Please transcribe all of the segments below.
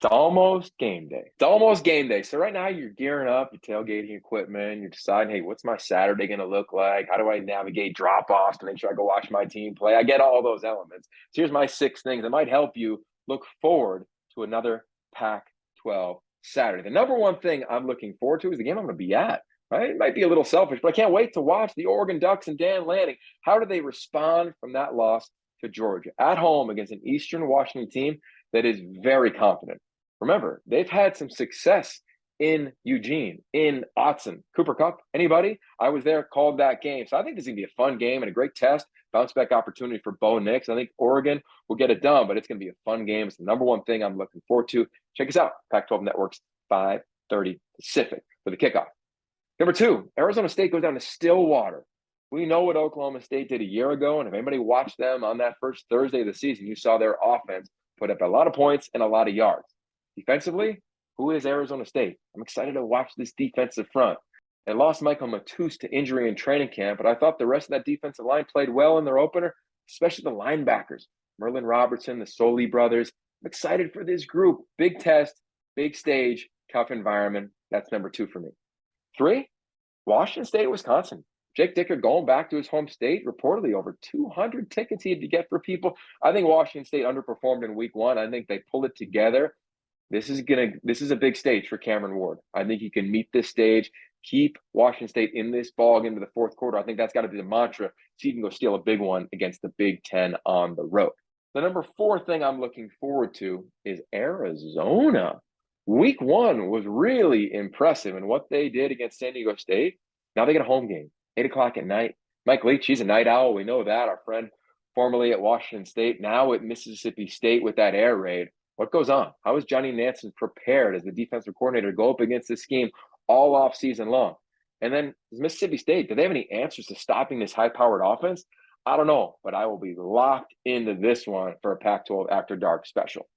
It's almost game day. It's almost game day. So right now you're gearing up, you're tailgating equipment, you're deciding, hey, what's my Saturday going to look like? How do I navigate drop-offs to make sure I go watch my team play? I get all those elements. So here's my 6 things that might help you look forward to another Pac-12 Saturday. The number one thing I'm looking forward to is the game I'm going to be at. Right? It might be a little selfish, but I can't wait to watch the Oregon Ducks and Dan Lanning. How do they respond from that loss to Georgia at home against an Eastern Washington team that is very confident? Remember, they've had some success in Eugene, in Autzen, Cooper Cup. Anybody? I was there, called that game. So I think this is going to be a fun game and a great test, bounce back opportunity for Bo Nix. I think Oregon will get it done, but it's going to be a fun game. It's the number one thing I'm looking forward to. Check us out, Pac-12 Networks, 5:30 Pacific for the kickoff. Number 2, Arizona State goes down to Stillwater. We know what Oklahoma State did a year ago, and if anybody watched them on that first Thursday of the season, you saw their offense put up a lot of points and a lot of yards. Defensively, who is Arizona State? I'm excited to watch this defensive front. They lost Michael Matus to injury in training camp, but I thought the rest of that defensive line played well in their opener, especially the linebackers. Merlin Robertson, the Soli brothers. I'm excited for this group. Big test, big stage, tough environment. That's number 2 for me. 3, Washington State, Wisconsin. Jake Dicker going back to his home state, reportedly over 200 tickets he had to get for people. I think Washington State underperformed in week 1. I think they pulled it together. This is a big stage for Cameron Ward. I think he can meet this stage, keep Washington State in this ball into the fourth quarter. I think that's got to be the mantra, so you can go steal a big one against the Big Ten on the road. The number 4 thing I'm looking forward to is Arizona. Week 1 was really impressive in what they did against San Diego State. Now they get a home game, 8 o'clock at night. Mike Leach, he's a night owl. We know that. Our friend formerly at Washington State, now at Mississippi State with that air raid. What goes on? How is Johnny Nansen prepared as the defensive coordinator to go up against this scheme all off season long? And then Mississippi State, do they have any answers to stopping this high-powered offense? I don't know, but I will be locked into this one for a Pac-12 After Dark special.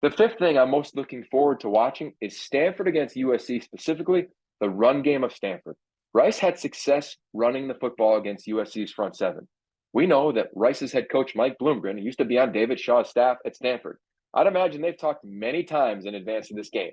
The 5th thing I'm most looking forward to watching is Stanford against USC, specifically the run game of Stanford. Rice had success running the football against USC's front 7. We know that Rice's head coach, Mike Bloomgren, used to be on David Shaw's staff at Stanford. I'd imagine they've talked many times in advance of this game.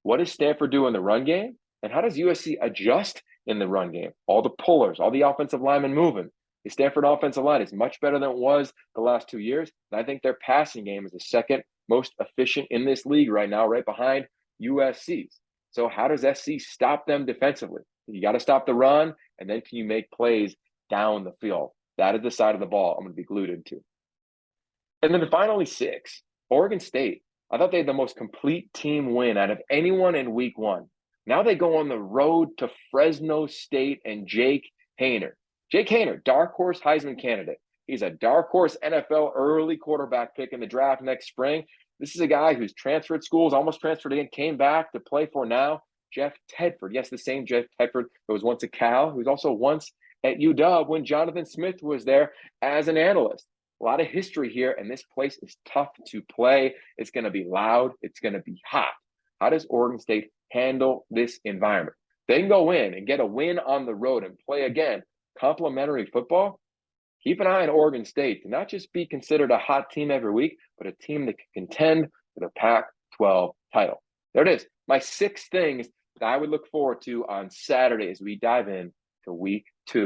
What does Stanford do in the run game? And how does USC adjust in the run game? All the pullers, all the offensive linemen moving. The Stanford offensive line is much better than it was the last 2 years. And I think their passing game is the second most efficient in this league right now, right behind USC's. So how does SC stop them defensively? You got to stop the run, and then can you make plays down the field? That is the side of the ball I'm going to be glued into. And then finally, 6, Oregon State. I thought they had the most complete team win out of anyone in week 1. Now they go on the road to Fresno State and Jake Haener. Jake Haener, dark horse Heisman candidate. He's a dark horse NFL early quarterback pick in the draft next spring. This is a guy who's transferred schools, almost transferred again, came back to play for now Jeff Tedford. Yes, the same Jeff Tedford that was once a Cal, who was also once at UW when Jonathan Smith was there as an analyst. A lot of history here, and this place is tough to play. It's going to be loud. It's going to be hot. How does Oregon State handle this environment? They can go in and get a win on the road and play again complimentary football. Keep an eye on Oregon State to not just be considered a hot team every week, but a team that can contend for the Pac-12 title. There it is. My 6 things that I would look forward to on Saturday as we dive in to week 2